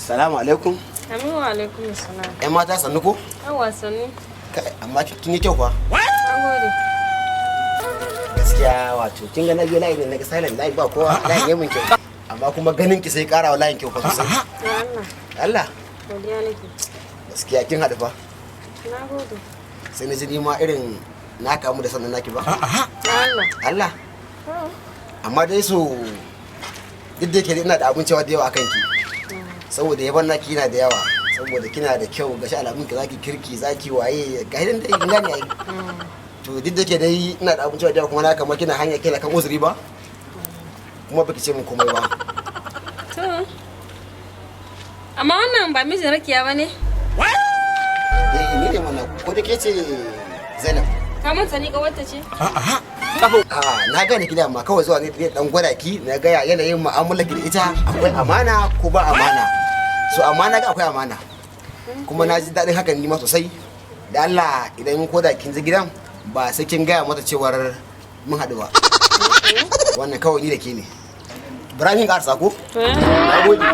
Salamu alaikum. Amin wa alaikum salam. Ƴan mata sannu ko? Yawa sannu. Amma kin yi kyau fa? An gode. Gaskiya wato kin ga na biyo layi ne na ga silent layi ba kowa layi ne mun kyau. Amma kuma ganin ki sai ƙara wa layin kyau fa sosai. Ya Allah. Allah. Godiya nake. Gaskiya kin haɗu fa. Na gode. Sai na ji ni ma irin na kamu da sannan naki ba. Ya Allah. Allah. Amma dai so duk da ke ina da abin cewa da yawa akan ki. Saboda yaban naki yana da yawa. Saboda kina da kyau gashi alamun ki zaki kirki zaki waye ga hidan dai ina ne ai. To duk da ke dai ina da abin cewa da yawa kuma na kamar kina hanya kila kan uzuri ba. Kuma baki ce mun komai ba. To. Amma wannan ba mijin Rakiya bane? Ni ne wannan ko da ke ce Zainab. Ka manta ni kawarta ce? Na gane ki amma kawai zuwa ne dan gwada ki na ga yanayin mu'amalar ki da ita akwai amana ko ba amana. So amana ga akwai amana. Kuma na ji daɗin hakan ni ma sosai. Da Allah idan ko da kin ji gidan ba sai kin gaya mata cewar mun haɗu ba. Wannan kawai ni da ke ne. Ibrahim ka arsa ko? Na gode.